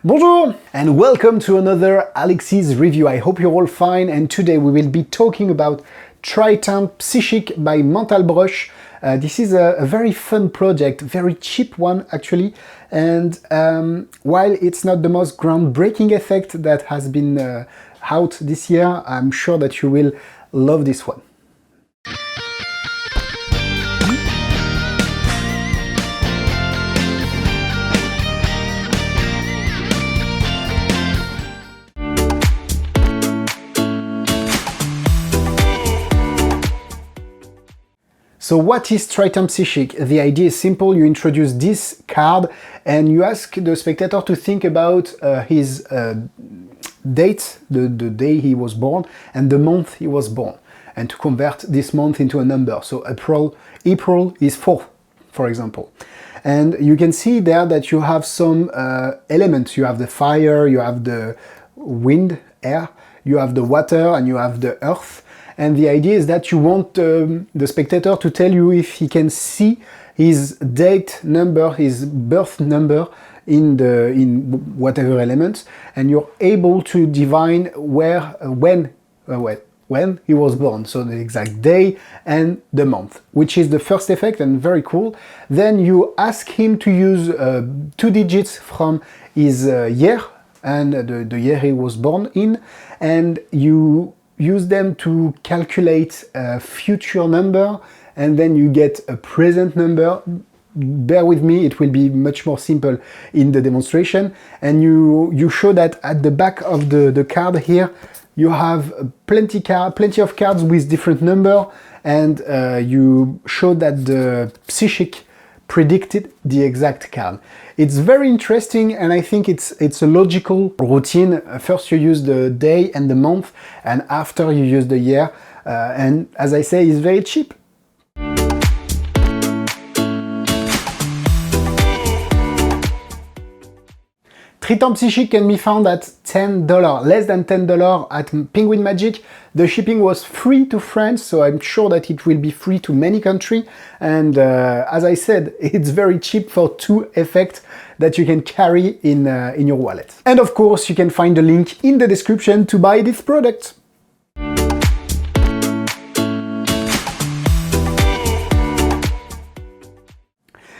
Bonjour and welcome to another Alexis Review. I hope you're all fine, and today we will be talking about Tritan Psychic by Mental Brush. This is a very fun project, very cheap one actually, and while it's not the most groundbreaking effect that has been out this year, I'm sure that you will love this one. So what is Tritan Psychic? The idea is simple. You introduce this card and you ask the spectator to think about his date, the day he was born, and the month he was born, and to convert this month into a number. So April is 4, for example. And you can see there that you have some elements. You have the fire, you have the wind, air, you have the water, and you have the earth. And the idea is that you want the spectator to tell you if he can see his date number, his birth number in whatever element, and you're able to divine when he was born, so the exact day and the month, which is the first effect and very cool. Then you ask him to use 2 digits from his year and the year he was born in, and you use them to calculate a future number, and then you get a present number. Bear with me, it will be much more simple in the demonstration. And you show that at the back of the card here, you have plenty of cards with different number, and you show that the Psychic predicted the exact card. It's very interesting, and I think it's a logical routine. First you use the day and the month, and after you use the year, and as I say, it's very cheap. Tritan Psychic can be found at $10, less than $10 at Penguin Magic. The shipping was free to France, so I'm sure that it will be free to many countries. And as I said, it's very cheap for 2 effects that you can carry in your wallet. And of course, you can find the link in the description to buy this product.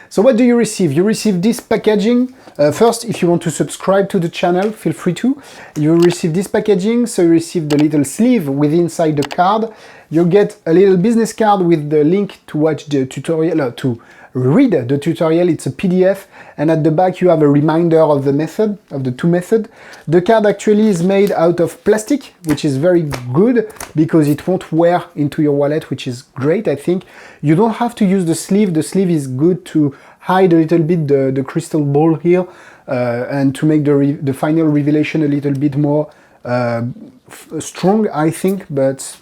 So what do you receive? You receive this packaging. First, if you want to subscribe to the channel, feel free to. You receive this packaging, so you receive the little sleeve with inside the card. You get a little business card with the link to watch the tutorial, to read the tutorial. It's a PDF, and at the back you have a reminder of the method, of the 2 methods. The card actually is made out of plastic, which is very good because it won't wear into your wallet, which is great, I think. You don't have to use the sleeve. The sleeve is good to hide a little bit the crystal ball here, and to make the final revelation a little bit more strong, I think, but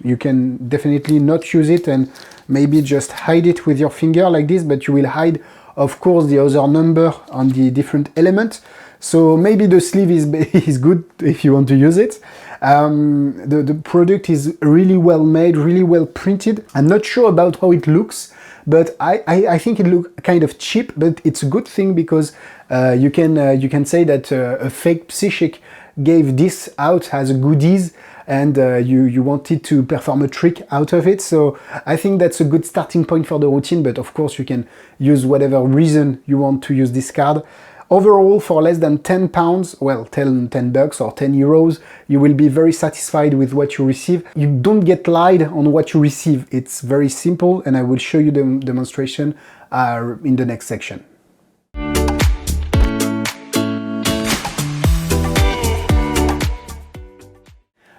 you can definitely not use it and maybe just hide it with your finger like this, but you will hide, of course, the other number on the different elements. So maybe the sleeve is good if you want to use it. The product is really well made, really well printed. I'm not sure about how it looks, but I think it looks kind of cheap, but it's a good thing because you can say that a fake Psychic gave this out as a goodies, and you wanted to perform a trick out of it. So I think that's a good starting point for the routine, but of course you can use whatever reason you want to use this card. Overall, for less than £10, well, 10 bucks or 10 euros, you will be very satisfied with what you receive. You don't get lied on what you receive. It's very simple, and I will show you the demonstration in the next section.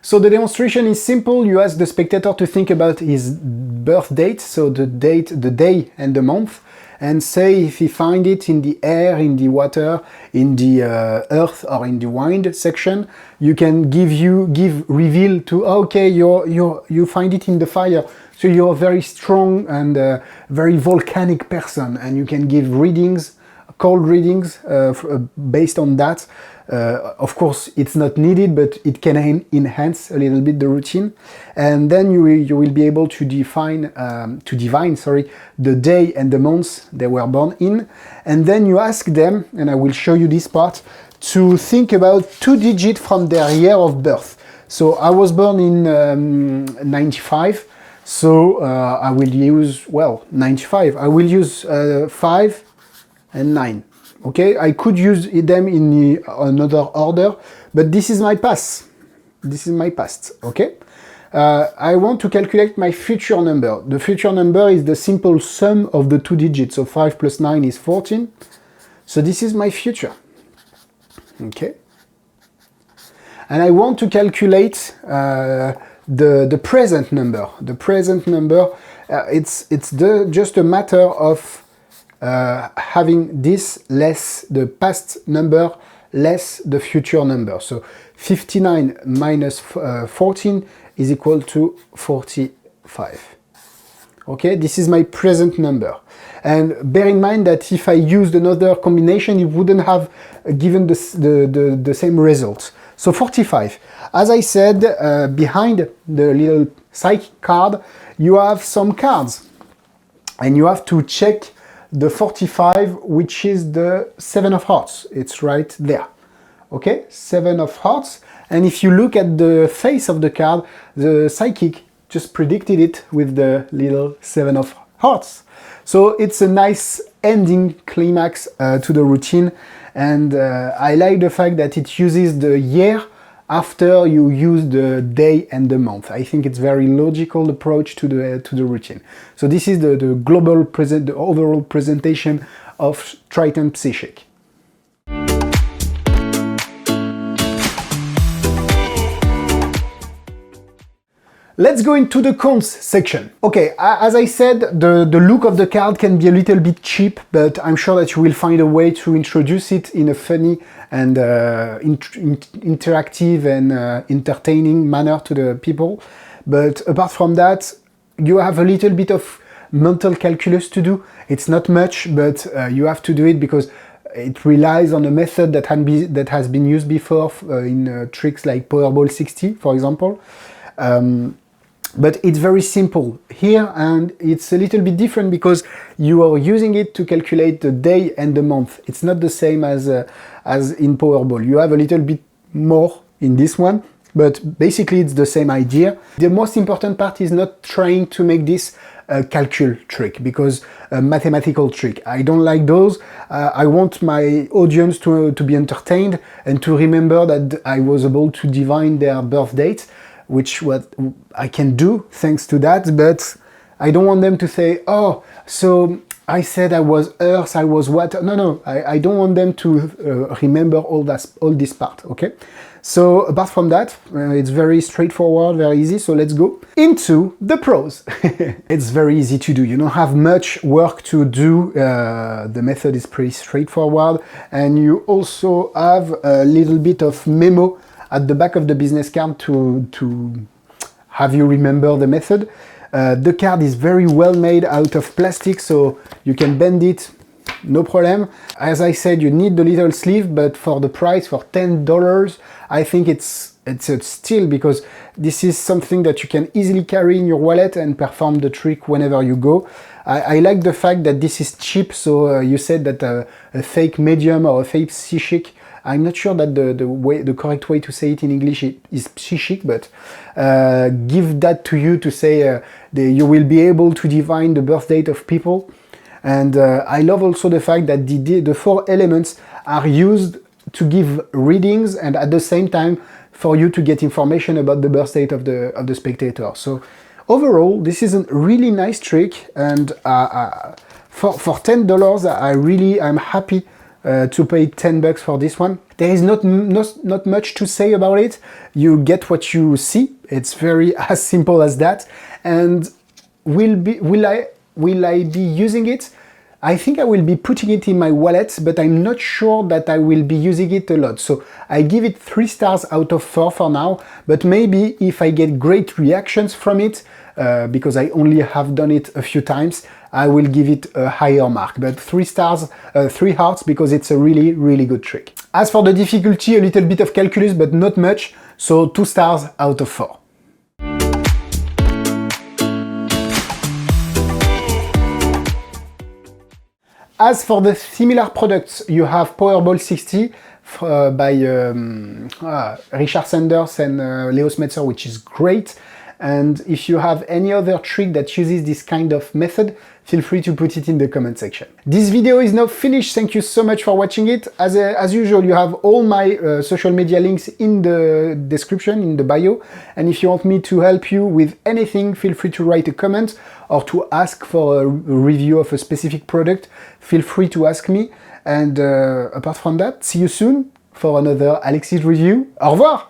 So the demonstration is simple. You ask the spectator to think about his birth date, so the date, the day and the month, and say if he find it in the air, in the water, in the earth, or in the wind section. You can give reveal to, okay, you find it in the fire, so you're a very strong and very volcanic person, and you can give readings, cold readings based on that. Of course, it's not needed, but it can enhance a little bit the routine. And then you will be able to divine the day and the months they were born in. And then you ask them, and I will show you this part, to think about 2 digits from their year of birth. So I was born in 95, so I will use, well, 95. I will use 5 and 9. Okay, I could use them in another order, but this is my past. This is my past, okay? I want to calculate my future number. The future number is the simple sum of the 2 digits. So 5 plus 9 is 14. So this is my future. Okay. And I want to calculate the present number. The present number, it's just a matter of having this less the past number less the future number. So 59 minus 14 is equal to 45. Okay, this is my present number. And bear in mind that if I used another combination, it wouldn't have given the same result. So 45. As I said, behind the little psychic card, you have some cards. And you have to check the 45, which is the 7 of hearts. It's right there. Okay, 7 of hearts. And if you look at the face of the card, the psychic just predicted it with the little 7 of hearts. So it's a nice ending climax to the routine. And I like the fact that it uses the year after you use the day and the month. I think it's very logical approach to the routine. So this is the global the overall presentation of Tritan Psychic. Let's go into the cons section. Okay, as I said, the look of the card can be a little bit cheap, but I'm sure that you will find a way to introduce it in a funny and interactive and entertaining manner to the people. But apart from that, you have a little bit of mental calculus to do. It's not much, but you have to do it because it relies on a method that has been used before in tricks like Powerball 60, for example. But it's very simple here, and it's a little bit different because you are using it to calculate the day and the month. It's not the same as in Powerball. You have a little bit more in this one, but basically it's the same idea. The most important part is not trying to make this a calcul trick, because a mathematical trick. I don't like those. I want my audience to be entertained and to remember that I was able to divine their birth date, which what I can do thanks to that, but I don't want them to say, oh, so I said I was Earth, I was what? No, I don't want them to remember all this part, okay? So apart from that, it's very straightforward, very easy, so let's go into the pros. It's very easy to do, you don't have much work to do, the method is pretty straightforward, and you also have a little bit of memo at the back of the business card to have you remember the method. The card is very well made out of plastic, so you can bend it, no problem. As I said, you need the little sleeve, but for the price, for $10, I think it's a steal, because this is something that you can easily carry in your wallet and perform the trick whenever you go. I like the fact that this is cheap, so you said that a fake medium or a fake psychic, I'm not sure that the correct way to say it in English is psychic, but give that to you to say you will be able to divine the birth date of people. And I love also the fact that the 4 elements are used to give readings and at the same time for you to get information about the birth date of the spectator. So overall, this is a really nice trick, and for $10, I'm happy to pay $10 for this one. There is not much to say about it. You get what you see. It's very as simple as that. And will I be using it? I think I will be putting it in my wallet, but I'm not sure that I will be using it a lot. So I give it 3 stars out of 4 for now, but maybe if I get great reactions from it, because I only have done it a few times, I will give it a higher mark. But 3 stars, 3 hearts, because it's a really, really good trick. As for the difficulty, a little bit of calculus, but not much, so 2 stars out of 4. As for the similar products, you have Powerball 60 by Richard Sanders and Leo Smetzer, which is great. And if you have any other trick that uses this kind of method, feel free to put it in the comment section. This video is now finished. Thank you so much for watching it. As usual, you have all my social media links in the description, in the bio. And if you want me to help you with anything, feel free to write a comment or to ask for a review of a specific product. Feel free to ask me. And apart from that, see you soon for another Alexis review. Au revoir!